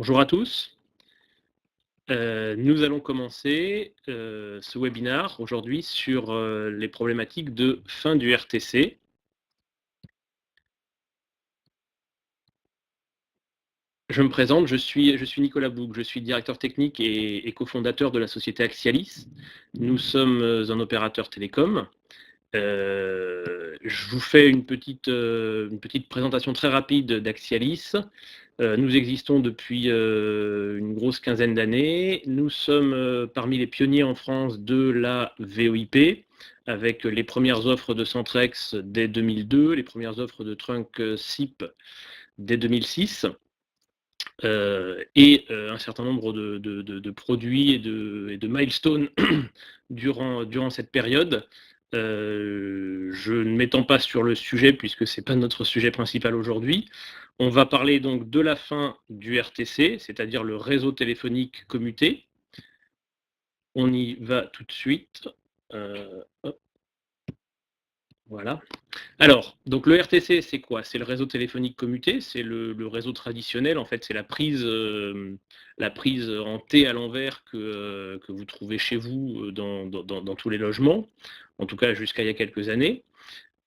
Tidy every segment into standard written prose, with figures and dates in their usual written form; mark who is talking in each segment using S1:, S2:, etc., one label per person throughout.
S1: Bonjour à tous. Nous allons commencer ce webinaire aujourd'hui sur les problématiques de fin du RTC. Je me présente, je suis Nicolas Boug, je suis directeur technique et cofondateur de la société Axialis. Nous sommes un opérateur télécom. Je vous fais une petite présentation très rapide d'Axialis. Nous existons depuis une grosse quinzaine d'années. Nous sommes parmi les pionniers en France de la VoIP, avec les premières offres de Centrex dès 2002, les premières offres de Trunk SIP dès 2006, et un certain nombre de produits et de milestones durant cette période. Je ne m'étends pas sur le sujet puisque ce n'est pas notre sujet principal aujourd'hui. On va parler donc de la fin du RTC, c'est-à-dire le réseau téléphonique commuté. On y va tout de suite. Voilà. Alors, donc le RTC, c'est quoi? C'est le réseau téléphonique commuté, c'est le réseau traditionnel. En fait, c'est la prise en T à l'envers que vous trouvez chez vous dans tous les logements, en tout cas jusqu'à il y a quelques années.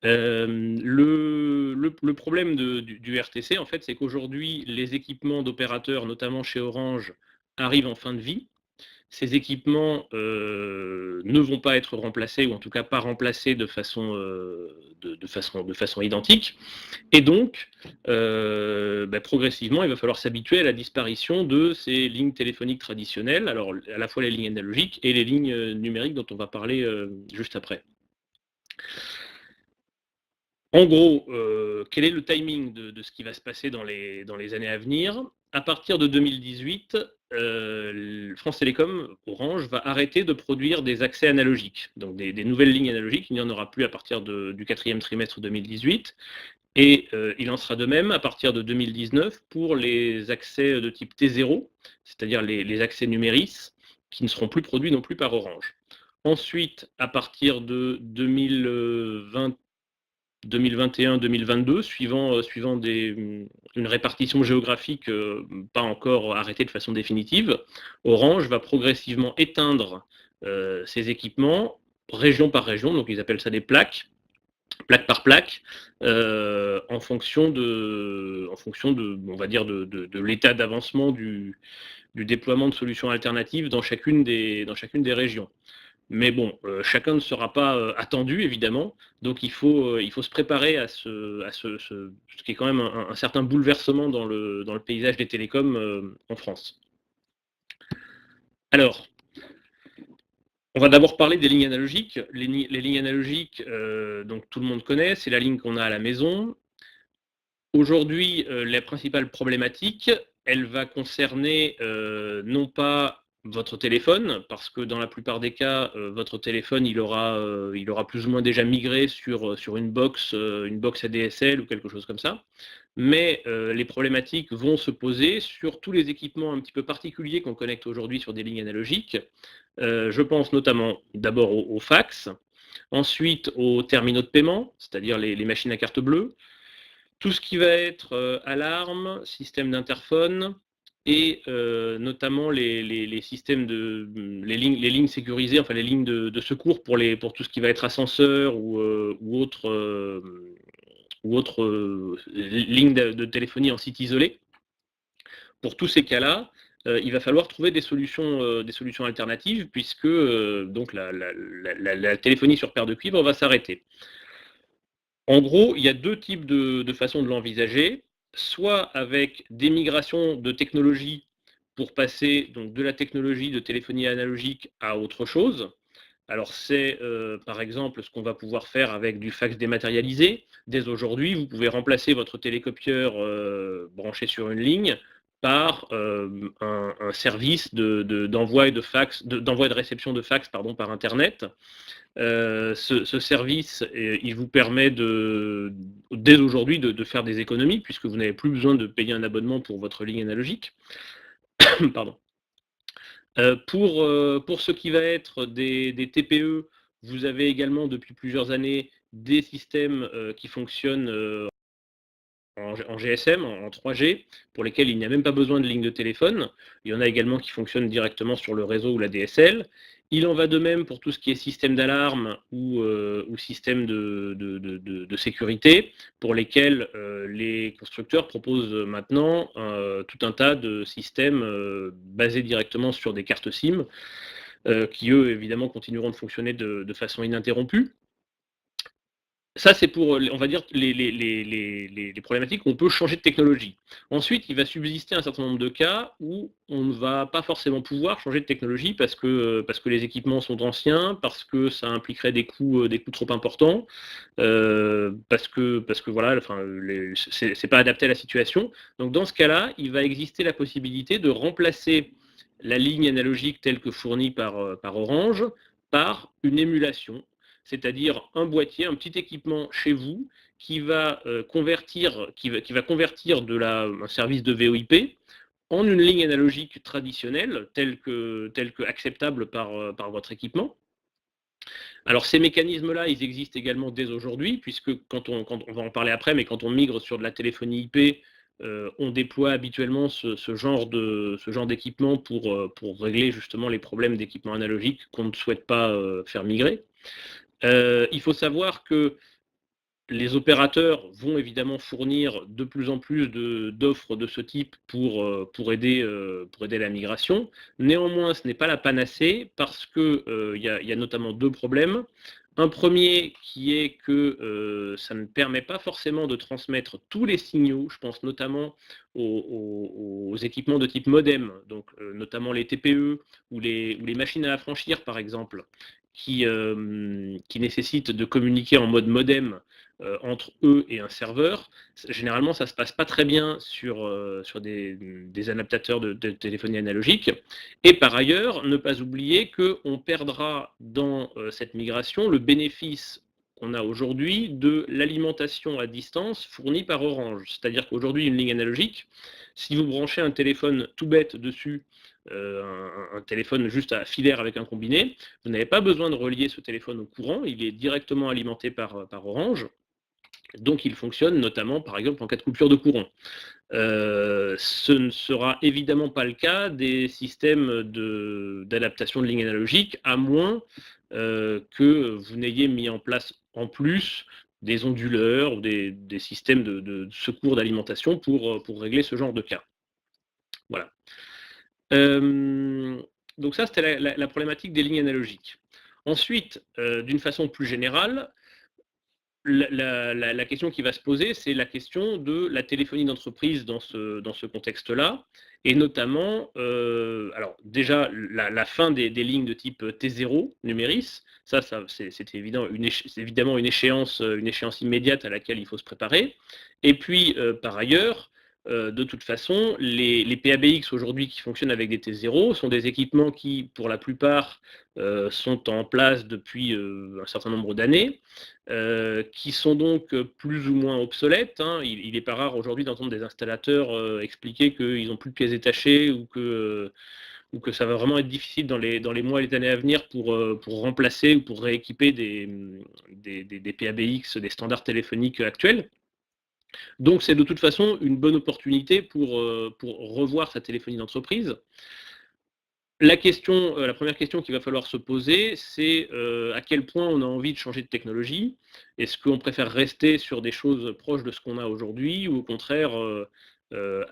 S1: Le problème du RTC, en fait, c'est qu'aujourd'hui, les équipements d'opérateurs, notamment chez Orange, arrivent en fin de vie. Ces équipements ne vont pas être remplacés, ou en tout cas pas remplacés de façon identique. Et donc, progressivement, il va falloir s'habituer à la disparition de ces lignes téléphoniques traditionnelles, alors à la fois les lignes analogiques et les lignes numériques dont on va parler juste après. En gros, quel est le timing de ce qui va se passer dans les années à venir? À partir de 2018, France Télécom, Orange, va arrêter de produire des accès analogiques, donc des nouvelles lignes analogiques. Il n'y en aura plus à partir du 4e trimestre 2018. Et il en sera de même à partir de 2019 pour les accès de type T0, c'est-à-dire les accès numéris, qui ne seront plus produits non plus par Orange. Ensuite, à partir de 2021-2022, suivant une répartition géographique pas encore arrêtée de façon définitive, Orange va progressivement éteindre ses équipements région par région, donc ils appellent ça des plaque par plaque, en fonction de, on va dire, de l'état d'avancement du déploiement de solutions alternatives dans chacune des régions. Mais bon, chacun ne sera pas attendu, évidemment, donc il faut se préparer à ce qui est quand même un certain bouleversement dans le paysage des télécoms en France. Alors, on va d'abord parler des lignes analogiques. Les lignes analogiques, donc tout le monde connaît, c'est la ligne qu'on a à la maison. Aujourd'hui, la principale problématique, elle va concerner non pas votre téléphone, parce que dans la plupart des cas, votre téléphone, il aura plus ou moins déjà migré sur une box ADSL ou quelque chose comme ça. Mais les problématiques vont se poser sur tous les équipements un petit peu particuliers qu'on connecte aujourd'hui sur des lignes analogiques. Je pense notamment d'abord aux fax, ensuite aux terminaux de paiement, c'est-à-dire les machines à carte bleue, tout ce qui va être alarme, système d'interphone et notamment les systèmes les lignes sécurisées, enfin les lignes de secours pour tout ce qui va être ascenseur ou autre ligne de téléphonie en site isolé. Pour tous ces cas-là, il va falloir trouver des solutions alternatives puisque donc la téléphonie sur paire de cuivre va s'arrêter. En gros, il y a deux types de façons de l'envisager, soit avec des migrations de technologie pour passer donc, de la technologie de téléphonie analogique à autre chose. Alors c'est par exemple ce qu'on va pouvoir faire avec du fax dématérialisé. Dès aujourd'hui, vous pouvez remplacer votre télécopieur branché sur une ligne par un service d'envoi et de réception de fax par Internet. Ce service, il vous permet dès aujourd'hui de faire des économies puisque vous n'avez plus besoin de payer un abonnement pour votre ligne analogique. Pardon. Pour ce qui va être des TPE, vous avez également depuis plusieurs années des systèmes qui fonctionnent en GSM, en 3G, pour lesquels il n'y a même pas besoin de ligne de téléphone. Il y en a également qui fonctionnent directement sur le réseau ou la DSL. Il en va de même pour tout ce qui est système d'alarme ou système de sécurité, pour lesquels les constructeurs proposent maintenant tout un tas de systèmes basés directement sur des cartes SIM, qui eux évidemment continueront de fonctionner de façon ininterrompue. Ça, c'est pour, on va dire, les problématiques où on peut changer de technologie. Ensuite, il va subsister un certain nombre de cas où on ne va pas forcément pouvoir changer de technologie parce que les équipements sont anciens, parce que ça impliquerait des coûts trop importants, parce que voilà, enfin, c'est pas adapté à la situation. Donc dans ce cas-là, il va exister la possibilité de remplacer la ligne analogique telle que fournie par Orange par une émulation, c'est-à-dire un boîtier, un petit équipement chez vous qui va convertir un service de VoIP en une ligne analogique traditionnelle, telle que acceptable par votre équipement. Alors ces mécanismes-là, ils existent également dès aujourd'hui, puisque quand on va en parler après, mais quand on migre sur de la téléphonie IP, on déploie habituellement ce genre d'équipement pour régler justement les problèmes d'équipement analogique qu'on ne souhaite pas faire migrer. Il faut savoir que les opérateurs vont évidemment fournir de plus en plus d'offres de ce type pour aider la migration. Néanmoins, ce n'est pas la panacée parce qu'il y a notamment deux problèmes. Un premier qui est que ça ne permet pas forcément de transmettre tous les signaux, je pense notamment aux équipements de type modem, donc notamment les TPE ou les machines à affranchir par exemple, qui nécessitent de communiquer en mode modem entre eux et un serveur. Généralement, ça ne se passe pas très bien sur des adaptateurs de téléphonie analogique. Et par ailleurs, ne pas oublier qu'on perdra dans cette migration le bénéfice qu'on a aujourd'hui de l'alimentation à distance fournie par Orange. C'est-à-dire qu'aujourd'hui, une ligne analogique, si vous branchez un téléphone tout bête dessus, un téléphone juste à filaire avec un combiné, vous n'avez pas besoin de relier ce téléphone au courant, il est directement alimenté par Orange. Donc il fonctionne notamment, par exemple, en cas de coupure de courant. Ce ne sera évidemment pas le cas des systèmes d'adaptation de lignes analogiques, à moins que vous n'ayez mis en place en plus des onduleurs ou des systèmes de secours d'alimentation pour régler ce genre de cas. Voilà. Donc ça, c'était la problématique des lignes analogiques. Ensuite, d'une façon plus générale, la question qui va se poser, c'est la question de la téléphonie d'entreprise dans ce contexte-là, et notamment, alors déjà, la fin des lignes de type T0 numéris, c'est évidemment une échéance immédiate à laquelle il faut se préparer, et puis, par ailleurs, de toute façon, les PABX aujourd'hui qui fonctionnent avec des T0 sont des équipements qui, pour la plupart, sont en place depuis un certain nombre d'années, qui sont donc plus ou moins obsolètes. Hein. Il n'est pas rare aujourd'hui d'entendre des installateurs expliquer qu'ils n'ont plus de pièces détachées ou que ça va vraiment être difficile dans les mois et les années à venir pour remplacer ou pour rééquiper des PABX, des standards téléphoniques actuels. Donc c'est de toute façon une bonne opportunité pour revoir sa téléphonie d'entreprise. La première question qu'il va falloir se poser, c'est à quel point on a envie de changer de technologie. Est-ce qu'on préfère rester sur des choses proches de ce qu'on a aujourd'hui ou au contraire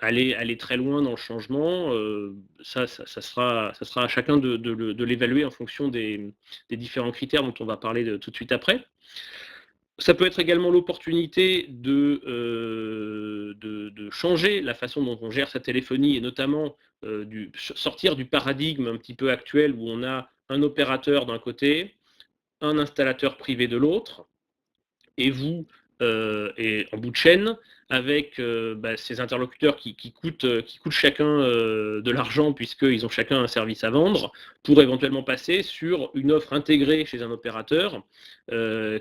S1: aller très loin dans le changement. Ça sera à chacun de l'évaluer en fonction des différents critères dont on va parler tout de suite après. Ça peut être également l'opportunité de changer la façon dont on gère sa téléphonie et notamment sortir du paradigme un petit peu actuel où on a un opérateur d'un côté, un installateur privé de l'autre, et vous, et en bout de chaîne, avec ces interlocuteurs qui coûtent chacun de l'argent puisqu'ils ont chacun un service à vendre, pour éventuellement passer sur une offre intégrée chez un opérateur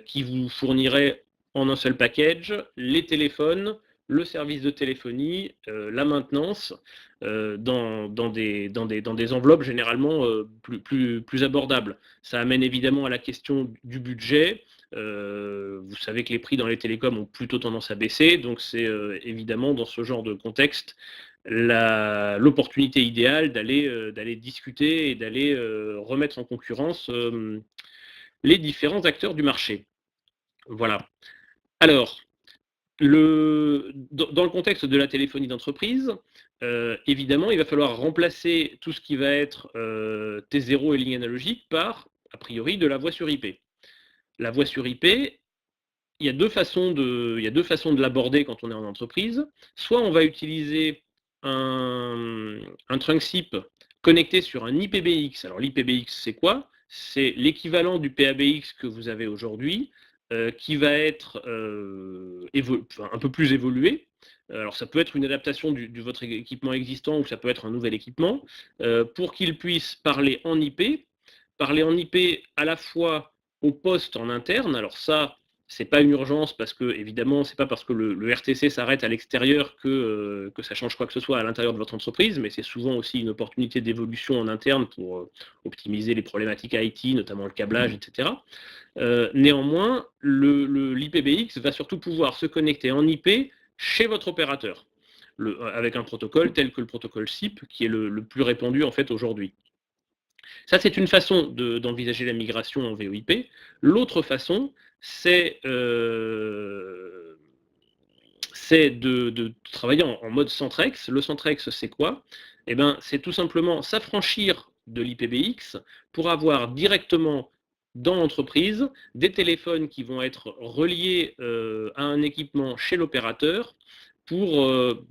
S1: qui vous fournirait en un seul package les téléphones, le service de téléphonie, la maintenance, dans des enveloppes généralement plus abordables. Ça amène évidemment à la question du budget. Vous savez que les prix dans les télécoms ont plutôt tendance à baisser, donc c'est évidemment dans ce genre de contexte l'opportunité idéale d'aller discuter et d'aller remettre en concurrence les différents acteurs du marché. Voilà. Alors, dans le contexte de la téléphonie d'entreprise, évidemment, il va falloir remplacer tout ce qui va être T0 et ligne analogique par, a priori, de la voix sur IP. La voix sur IP, il y a deux façons de l'aborder quand on est en entreprise. Soit on va utiliser un trunk SIP connecté sur un IPBX. Alors l'IPBX, c'est quoi? C'est l'équivalent du PABX que vous avez aujourd'hui, qui va être un peu plus évolué. Alors ça peut être une adaptation de votre équipement existant ou ça peut être un nouvel équipement, pour qu'il puisse parler en IP à la fois au poste en interne. Alors ça, c'est pas une urgence parce que, évidemment, c'est pas parce que le RTC s'arrête à l'extérieur que ça change quoi que ce soit à l'intérieur de votre entreprise, mais c'est souvent aussi une opportunité d'évolution en interne pour optimiser les problématiques IT, notamment le câblage, etc. Néanmoins, l'IPBX va surtout pouvoir se connecter en IP chez votre opérateur, avec un protocole tel que le protocole SIP, qui est le plus répandu en fait aujourd'hui. Ça, c'est une façon d'envisager la migration en VoIP. L'autre façon, c'est de travailler en mode Centrex. Le Centrex, c'est quoi? Eh ben, c'est tout simplement s'affranchir de l'IPBX pour avoir directement dans l'entreprise des téléphones qui vont être reliés à un équipement chez l'opérateur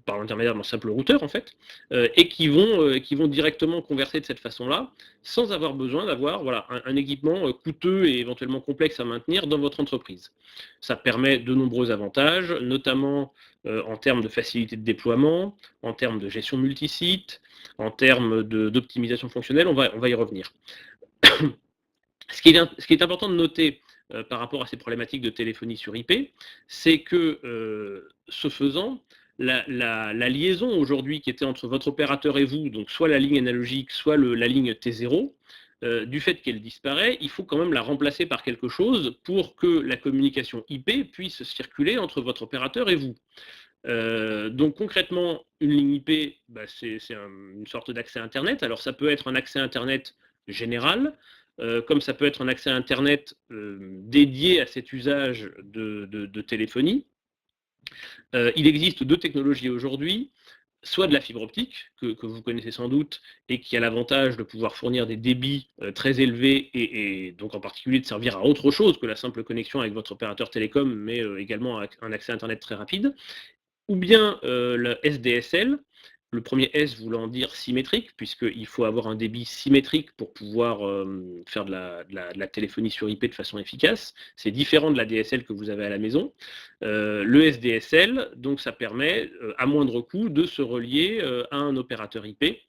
S1: par l'intermédiaire d'un simple routeur en fait, et qui vont directement converser de cette façon-là, sans avoir besoin d'avoir voilà, un équipement coûteux et éventuellement complexe à maintenir dans votre entreprise. Ça permet de nombreux avantages, notamment en termes de facilité de déploiement, en termes de gestion multisite, en termes d'optimisation fonctionnelle, on va y revenir. Ce qui est important de noter par rapport à ces problématiques de téléphonie sur IP, c'est que, ce faisant, la liaison aujourd'hui qui était entre votre opérateur et vous, donc soit la ligne analogique, soit la ligne T0, du fait qu'elle disparaît, il faut quand même la remplacer par quelque chose pour que la communication IP puisse circuler entre votre opérateur et vous. Donc concrètement, une ligne IP, bah, c'est une sorte d'accès Internet. Alors ça peut être un accès Internet général, comme ça peut être un accès Internet dédié à cet usage de téléphonie. Il existe deux technologies aujourd'hui, soit de la fibre optique, que vous connaissez sans doute, et qui a l'avantage de pouvoir fournir des débits très élevés, et donc en particulier de servir à autre chose que la simple connexion avec votre opérateur télécom, mais également un accès Internet très rapide, ou bien le SDSL, le premier S voulant dire symétrique, puisqu'il faut avoir un débit symétrique pour pouvoir faire de la téléphonie sur IP de façon efficace. C'est différent de la DSL que vous avez à la maison. Le SDSL, donc ça permet, à moindre coût, de se relier à un opérateur IP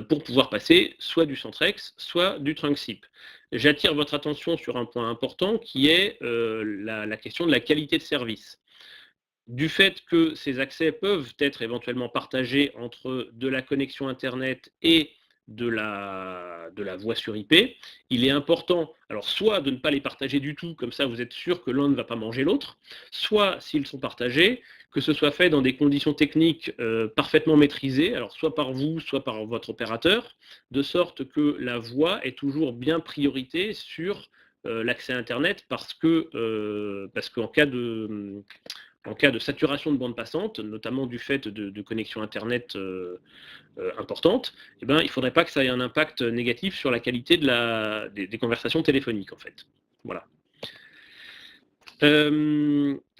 S1: pour pouvoir passer soit du Centrex, soit du trunk SIP. J'attire votre attention sur un point important qui est la question de la qualité de service. Du fait que ces accès peuvent être éventuellement partagés entre de la connexion Internet et de la voix sur IP, il est important, alors soit de ne pas les partager du tout, comme ça vous êtes sûr que l'un ne va pas manger l'autre, soit s'ils sont partagés, que ce soit fait dans des conditions techniques parfaitement maîtrisées, alors soit par vous, soit par votre opérateur, de sorte que la voix est toujours bien priorité sur l'accès Internet, parce qu'en cas de saturation de bande passante, notamment du fait de connexions Internet importantes, eh ben, il ne faudrait pas que ça ait un impact négatif sur la qualité des conversations téléphoniques, en fait. Voilà.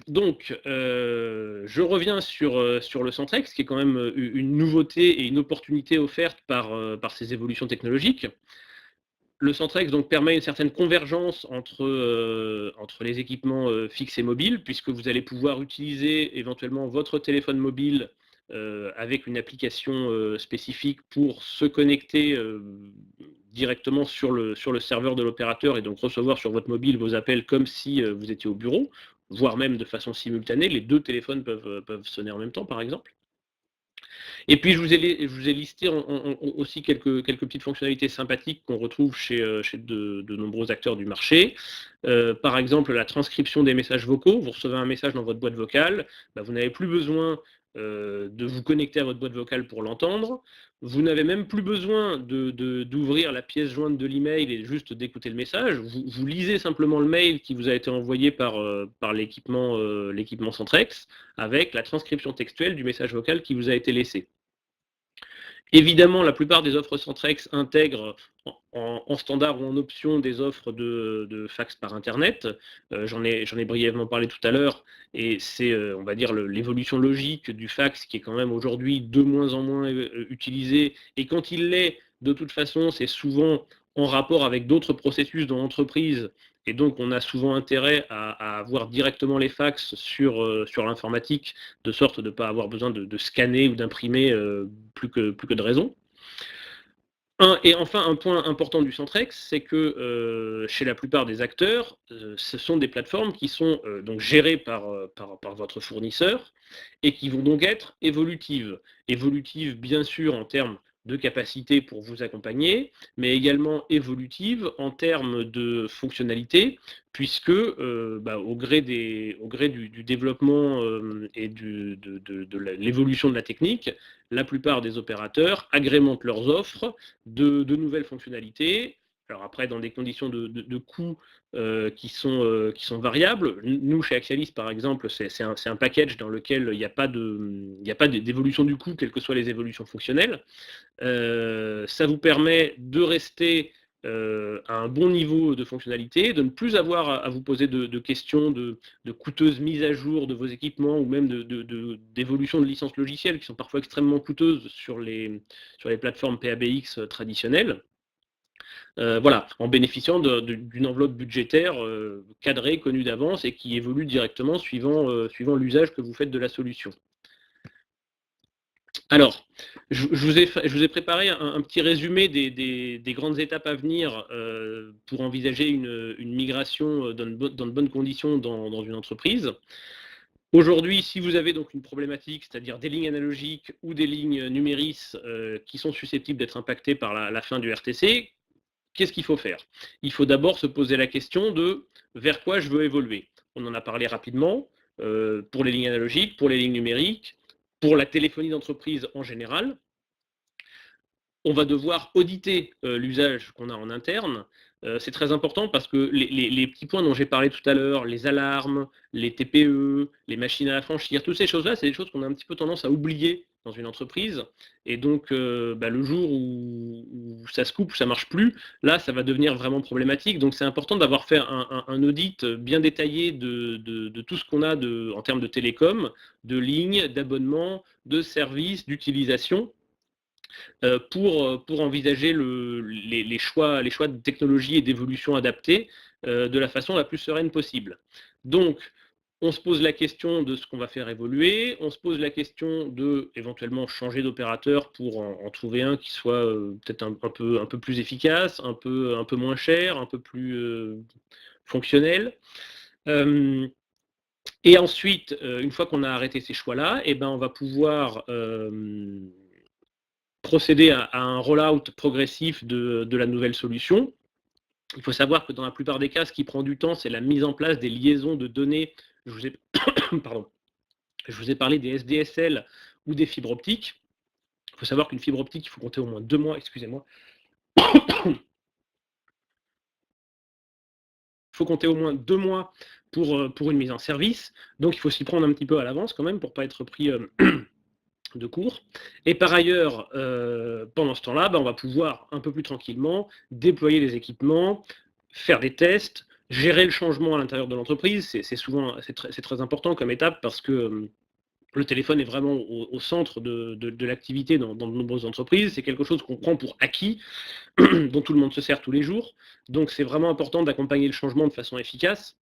S1: Donc, je reviens sur le Centrex, qui est quand même une nouveauté et une opportunité offerte par ces évolutions technologiques. Le Centrex donc, permet une certaine convergence entre les équipements fixes et mobiles, puisque vous allez pouvoir utiliser éventuellement votre téléphone mobile avec une application spécifique pour se connecter directement sur le serveur de l'opérateur et donc recevoir sur votre mobile vos appels comme si vous étiez au bureau, voire même de façon simultanée. Les 2 téléphones peuvent sonner en même temps, par exemple. Et puis je vous ai listé aussi quelques petites fonctionnalités sympathiques qu'on retrouve chez de nombreux acteurs du marché. Par exemple, la transcription des messages vocaux. Vous recevez un message dans votre boîte vocale, vous n'avez plus besoin de vous connecter à votre boîte vocale pour l'entendre. Vous n'avez même plus besoin d'ouvrir la pièce jointe de l'email et juste d'écouter le message. Vous lisez simplement le mail qui vous a été envoyé par l'équipement Centrex avec la transcription textuelle du message vocal qui vous a été laissé. Évidemment, la plupart des offres Centrex intègrent en standard ou en option des offres de fax par Internet. J'en ai brièvement parlé tout à l'heure, et c'est, on va dire, l'évolution logique du fax qui est quand même aujourd'hui de moins en moins utilisé. Et quand il l'est, de toute façon, c'est souvent en rapport avec d'autres processus dans l'entreprise. Et donc, on a souvent intérêt à avoir directement les fax sur l'informatique, de sorte de ne pas avoir besoin de scanner ou d'imprimer plus que de raison. Et enfin, un point important du Centrex, c'est que chez la plupart des acteurs, ce sont des plateformes qui sont donc gérées par votre fournisseur et qui vont donc être évolutives. Évolutives, bien sûr, en termes de capacité pour vous accompagner, mais également évolutives en termes de fonctionnalité, puisque au gré du développement et de l'évolution de la technique, la plupart des opérateurs agrémentent leurs offres de nouvelles fonctionnalités. Alors après, dans des conditions de coûts qui sont variables. Nous, chez Axialis, par exemple, c'est un package dans lequel il n'y a pas d'évolution du coût, quelles que soient les évolutions fonctionnelles. Ça vous permet de rester à un bon niveau de fonctionnalité, de ne plus avoir à vous poser de questions de coûteuses mises à jour de vos équipements ou même d'évolution de licences logicielles qui sont parfois extrêmement coûteuses sur les plateformes PABX traditionnelles. Voilà, en bénéficiant d'une enveloppe budgétaire cadrée, connue d'avance et qui évolue directement suivant l'usage que vous faites de la solution. Alors, je vous ai préparé un petit résumé des grandes étapes à venir pour envisager une migration dans de bonnes conditions dans une entreprise. Aujourd'hui, si vous avez donc une problématique, c'est-à-dire des lignes analogiques ou des lignes numéris qui sont susceptibles d'être impactées par la fin du RTC, qu'est-ce qu'il faut faire? Il faut d'abord se poser la question de vers quoi je veux évoluer. On en a parlé rapidement, pour les lignes analogiques, pour les lignes numériques, pour la téléphonie d'entreprise en général. On va devoir auditer l'usage qu'on a en interne. C'est très important parce que les petits points dont j'ai parlé tout à l'heure, les alarmes, les TPE, les machines à affranchir, toutes ces choses-là, c'est des choses qu'on a un petit peu tendance à oublier dans une entreprise. Et donc, le jour où ça se coupe, ça ne marche plus, là, ça va devenir vraiment problématique. Donc, c'est important d'avoir fait un audit bien détaillé de tout ce qu'on a en termes de télécom, de lignes, d'abonnements, de services, d'utilisation, pour envisager les choix de technologie et d'évolution adaptées de la façon la plus sereine possible. Donc, on se pose la question de ce qu'on va faire évoluer, on se pose la question de éventuellement changer d'opérateur pour en trouver un qui soit peut-être un peu plus efficace, un peu moins cher, un peu plus fonctionnel. Et ensuite, une fois qu'on a arrêté ces choix-là, on va pouvoir procéder à un rollout progressif de la nouvelle solution. Il faut savoir que dans la plupart des cas, ce qui prend du temps, c'est la mise en place des liaisons de données. Je vous ai, je vous ai parlé des SDSL ou des fibres optiques. Il faut savoir qu'une fibre optique, il faut compter au moins 2 mois, excusez-moi. Il faut compter au moins 2 mois pour une mise en service. Donc il faut s'y prendre un petit peu à l'avance quand même pour ne pas être pris de cours. Et par ailleurs, pendant ce temps-là, on va pouvoir un peu plus tranquillement déployer les équipements, faire des tests, gérer le changement à l'intérieur de l'entreprise. C'est très important comme étape parce que le téléphone est vraiment au centre de l'activité dans de nombreuses entreprises. C'est quelque chose qu'on prend pour acquis, dont tout le monde se sert tous les jours. Donc c'est vraiment important d'accompagner le changement de façon efficace.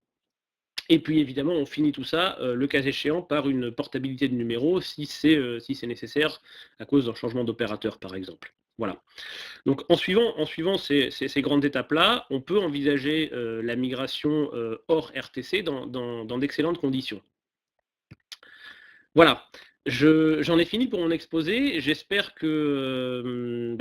S1: Et puis évidemment, on finit tout ça, le cas échéant, par une portabilité de numéro si c'est nécessaire à cause d'un changement d'opérateur, par exemple. Voilà. Donc en suivant ces grandes étapes-là, on peut envisager la migration hors RTC dans d'excellentes conditions. Voilà, j'en ai fini pour mon exposé. J'espère que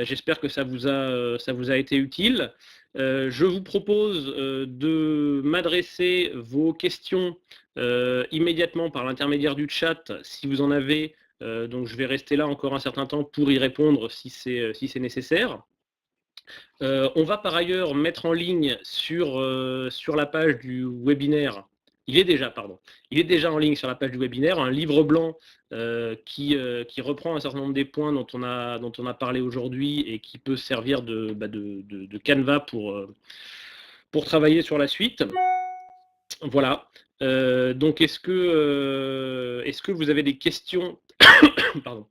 S1: ça vous a été utile. Je vous propose de m'adresser vos questions immédiatement par l'intermédiaire du chat, si vous en avez. Donc je vais rester là encore un certain temps pour y répondre si c'est nécessaire. On va par ailleurs mettre en ligne sur la page du webinaire. Il est déjà en ligne sur la page du webinaire, un livre blanc qui reprend un certain nombre des points dont on a parlé aujourd'hui et qui peut servir de canevas pour travailler sur la suite. Voilà. Donc est-ce que vous avez des questions pardon,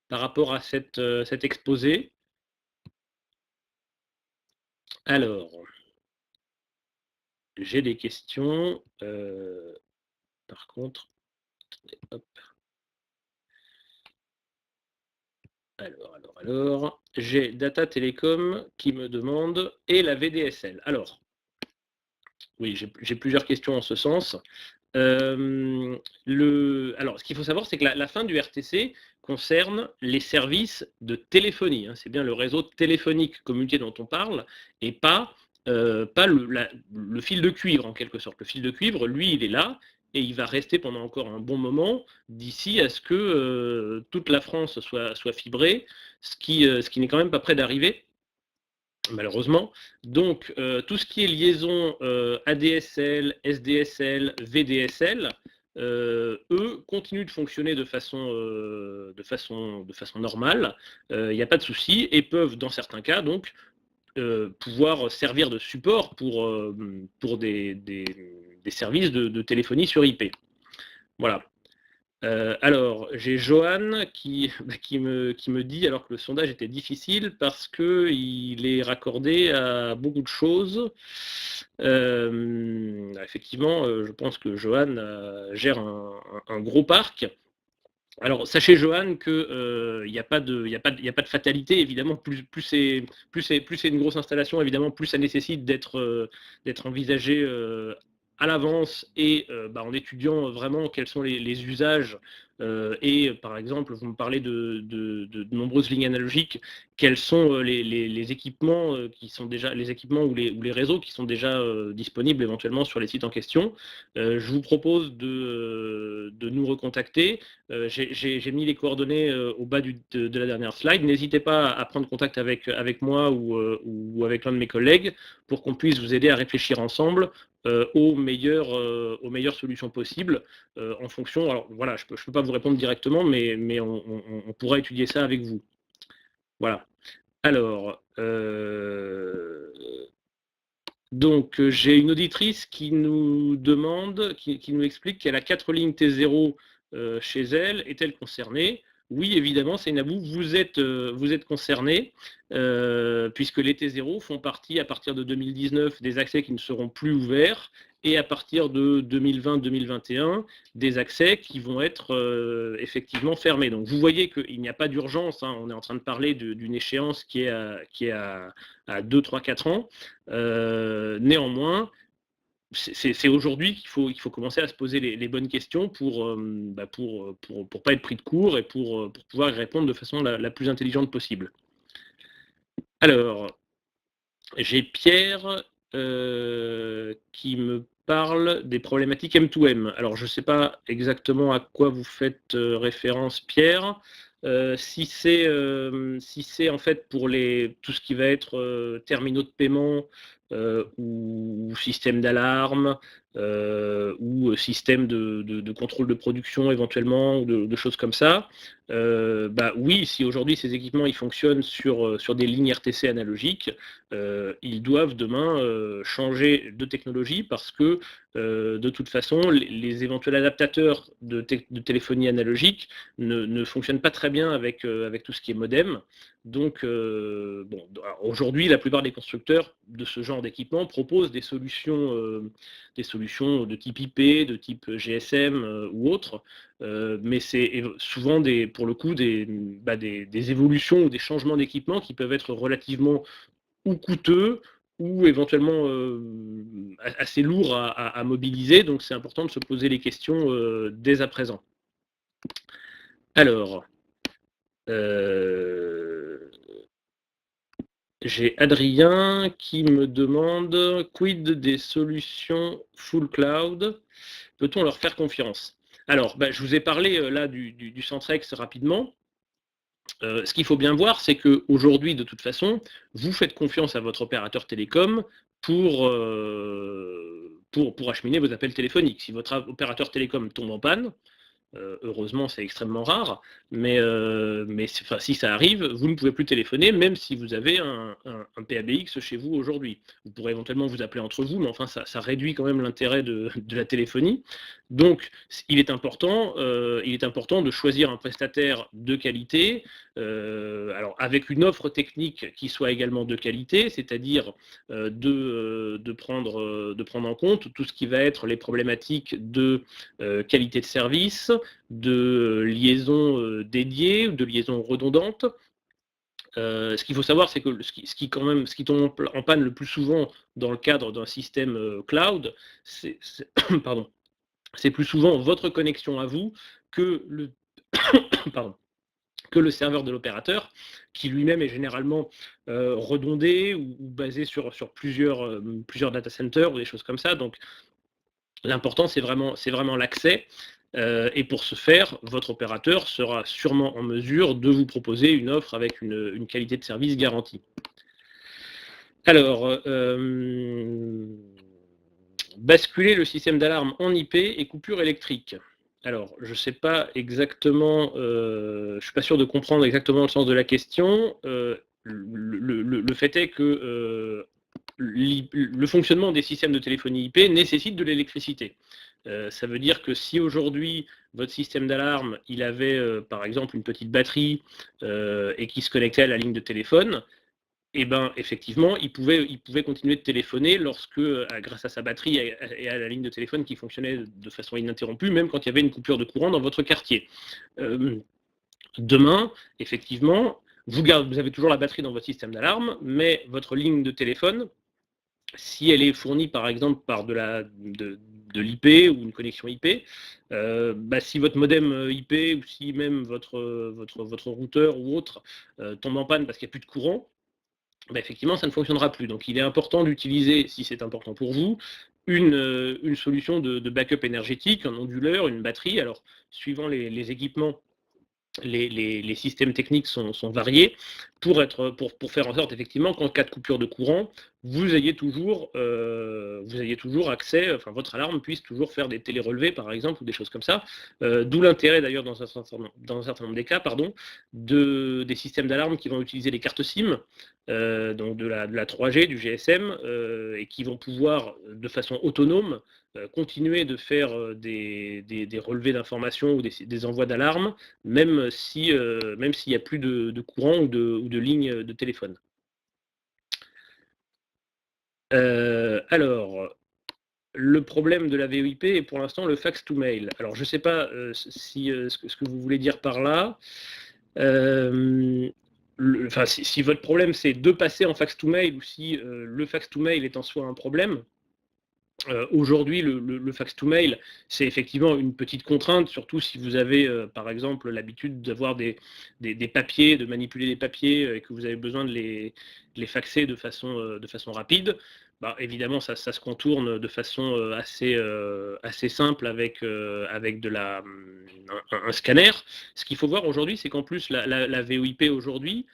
S1: par rapport à cet exposé? Alors, j'ai des questions. Par contre, hop. Alors, j'ai Data Telecom qui me demande et la VDSL. Alors, oui, j'ai plusieurs questions en ce sens. Alors, ce qu'il faut savoir, c'est que la fin du RTC concerne les services de téléphonie. C'est bien le réseau téléphonique communiqué dont on parle, et pas le fil de cuivre, en quelque sorte. Le fil de cuivre, lui, il est là, et il va rester pendant encore un bon moment, d'ici à ce que toute la France soit fibrée, ce qui n'est quand même pas près d'arriver, malheureusement. Donc, tout ce qui est liaison ADSL, SDSL, VDSL, eux continuent de fonctionner de façon normale. Il n'y a pas de souci et peuvent, dans certains cas, donc, pouvoir servir de support pour des services de téléphonie sur IP. Voilà. Alors, j'ai Johan qui me dit, alors que le sondage était difficile, parce qu'il est raccordé à beaucoup de choses. Effectivement, je pense que Johan gère un gros parc. Alors, sachez, Johan, qu'il n'y a pas de fatalité, évidemment. Plus c'est une grosse installation, évidemment, plus ça nécessite d'être envisagé à l'avance et en étudiant vraiment quels sont les usages. Et par exemple, vous me parlez de nombreuses lignes analogiques. Quels sont les équipements qui sont déjà les équipements ou les réseaux qui sont déjà disponibles éventuellement sur les sites en question. Je vous propose de nous recontacter. J'ai mis les coordonnées au bas de la dernière slide. N'hésitez pas à prendre contact avec moi ou avec l'un de mes collègues pour qu'on puisse vous aider à réfléchir ensemble aux meilleures solutions possibles en fonction. Alors voilà, je peux pas vous répondre directement, mais on pourra étudier ça avec vous. Voilà. Alors, donc j'ai une auditrice qui nous demande, qui nous explique qu'elle a 4 lignes T0 chez elle. Est-elle concernée? Oui, évidemment, c'est Nabou, vous êtes concerné, puisque les T0 font partie, à partir de 2019, des accès qui ne seront plus ouverts, et à partir de 2020-2021, des accès qui vont être effectivement fermés. Donc vous voyez qu'il n'y a pas d'urgence, on est en train de parler d'une échéance qui est à 2, 3, 4 ans. Néanmoins, c'est aujourd'hui qu'il faut commencer à se poser les bonnes questions pour pas être pris de court et pour pouvoir y répondre de façon la plus intelligente possible. Alors, j'ai Pierre qui me parle des problématiques M2M. Alors, je ne sais pas exactement à quoi vous faites référence, Pierre. Si c'est en fait pour tout ce qui va être terminaux de paiement ou système d'alarme ou système de contrôle de production éventuellement ou de choses comme ça, oui, si aujourd'hui ces équipements ils fonctionnent sur des lignes RTC analogiques, ils doivent demain changer de technologie parce que de toute façon les éventuels adaptateurs de téléphonie analogique ne fonctionnent pas très bien avec tout ce qui est modem. Donc aujourd'hui la plupart des constructeurs de ce genre genre d'équipement proposent des solutions de type IP, de type GSM ou autre, mais c'est souvent pour le coup des évolutions ou des changements d'équipement qui peuvent être relativement ou coûteux ou éventuellement assez lourds à mobiliser, donc c'est important de se poser les questions dès à présent. Alors, j'ai Adrien qui me demande quid des solutions full cloud, peut-on leur faire confiance? Alors, je vous ai parlé là du Centrex rapidement. Ce qu'il faut bien voir, c'est qu'aujourd'hui, de toute façon, vous faites confiance à votre opérateur télécom pour acheminer vos appels téléphoniques. Si votre opérateur télécom tombe en panne, heureusement, c'est extrêmement rare, mais si ça arrive, vous ne pouvez plus téléphoner, même si vous avez un PABX chez vous aujourd'hui. Vous pourrez éventuellement vous appeler entre vous, mais enfin, ça réduit quand même l'intérêt de la téléphonie. Donc, il est important de choisir un prestataire de qualité, alors avec une offre technique qui soit également de qualité, c'est-à-dire de prendre en compte tout ce qui va être les problématiques de qualité de service, de liaisons dédiées ou de liaisons redondantes. Ce qu'il faut savoir, c'est que ce qui tombe en panne le plus souvent dans le cadre d'un système cloud, c'est plus souvent votre connexion à vous que le, que le serveur de l'opérateur, qui lui-même est généralement redondé ou basé sur plusieurs data centers ou des choses comme ça. Donc l'important, c'est vraiment l'accès. Et pour ce faire, votre opérateur sera sûrement en mesure de vous proposer une offre avec une qualité de service garantie. Alors, basculer le système d'alarme en IP et coupure électrique. Alors, je ne sais pas exactement, je ne suis pas sûr de comprendre exactement le sens de la question. Le fait est que le fonctionnement des systèmes de téléphonie IP nécessite de l'électricité. Ça veut dire que si aujourd'hui votre système d'alarme il avait par exemple une petite batterie et qui se connectait à la ligne de téléphone, et effectivement il pouvait continuer de téléphoner lorsque grâce à sa batterie et à la ligne de téléphone qui fonctionnait de façon ininterrompue, même quand il y avait une coupure de courant dans votre quartier. Demain, effectivement, vous avez toujours la batterie dans votre système d'alarme, mais votre ligne de téléphone, si elle est fournie par exemple par de l'IP ou une connexion IP, si votre modem IP ou si même votre routeur ou autre tombe en panne parce qu'il n'y a plus de courant, effectivement ça ne fonctionnera plus. Donc il est important d'utiliser, si c'est important pour vous, une solution de backup énergétique, un onduleur, une batterie. Alors suivant les équipements, les systèmes techniques sont variés pour faire en sorte effectivement qu'en cas de coupure de courant, vous ayez toujours accès, enfin votre alarme puisse toujours faire des télérelevés par exemple ou des choses comme ça. D'où l'intérêt d'ailleurs dans un certain nombre des cas, des systèmes d'alarme qui vont utiliser les cartes SIM, donc de la 3G, du GSM, et qui vont pouvoir de façon autonome continuer de faire des relevés d'informations ou des envois d'alarme, même s'il n'y a plus de courant ou de ligne de téléphone. Alors, le problème de la VoIP est pour l'instant le fax to mail. Alors, je ne sais pas ce que vous voulez dire par là. Si votre problème c'est de passer en fax to mail ou si le fax to mail est en soi un problème, aujourd'hui, le fax to mail, c'est effectivement une petite contrainte, surtout si vous avez, par exemple, l'habitude d'avoir des papiers, de manipuler des papiers et que vous avez besoin de les faxer de façon rapide. Évidemment, ça se contourne de façon assez simple avec un scanner. Ce qu'il faut voir aujourd'hui, c'est qu'en plus, la VoIP aujourd'hui,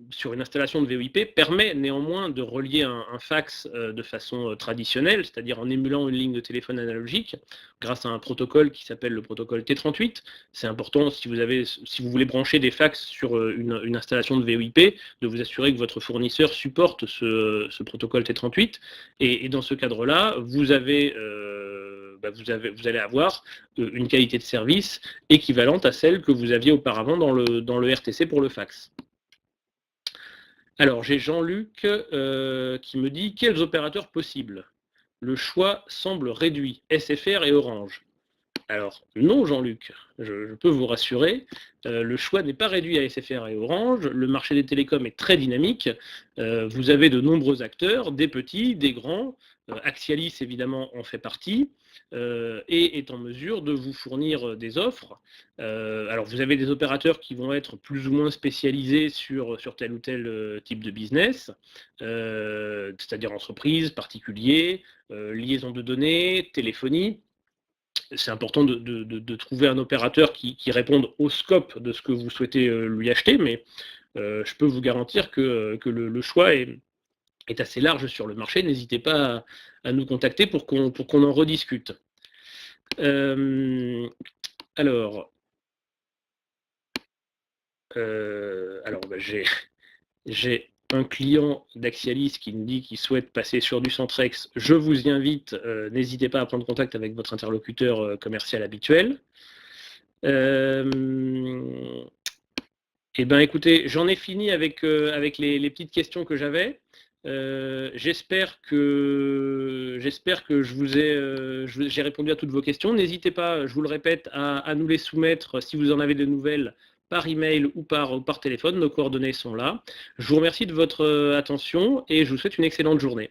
S1: sur une installation de VoIP, permet néanmoins de relier un fax de façon traditionnelle, c'est-à-dire en émulant une ligne de téléphone analogique, grâce à un protocole qui s'appelle le protocole T38. C'est important, si vous voulez brancher des fax sur une installation de VoIP, de vous assurer que votre fournisseur supporte ce protocole T38. Et dans ce cadre-là, vous allez avoir une qualité de service équivalente à celle que vous aviez auparavant dans le RTC pour le fax. Alors, j'ai Jean-Luc qui me dit « Quels opérateurs possibles ? Le choix semble réduit, SFR et Orange. » Alors, non, Jean-Luc, je peux vous rassurer, le choix n'est pas réduit à SFR et Orange, le marché des télécoms est très dynamique, vous avez de nombreux acteurs, des petits, des grands, Axialis évidemment en fait partie, et est en mesure de vous fournir des offres. Alors vous avez des opérateurs qui vont être plus ou moins spécialisés sur tel ou tel type de business, c'est-à-dire entreprise, particulier, liaison de données, téléphonie. C'est important de trouver un opérateur qui réponde au scope de ce que vous souhaitez lui acheter, mais je peux vous garantir que le choix est assez large sur le marché. N'hésitez pas à nous contacter pour qu'on en rediscute. Alors, bah, j'ai un client d'Axialis qui me dit qu'il souhaite passer sur du Centrex. Je vous y invite, n'hésitez pas à prendre contact avec votre interlocuteur commercial habituel. Eh bien, écoutez, j'en ai fini avec les petites questions que j'avais. J'espère que j'ai répondu à toutes vos questions. N'hésitez pas, je vous le répète, à nous les soumettre si vous en avez de nouvelles par email ou par téléphone. Nos coordonnées sont là. Je vous remercie de votre attention et je vous souhaite une excellente journée.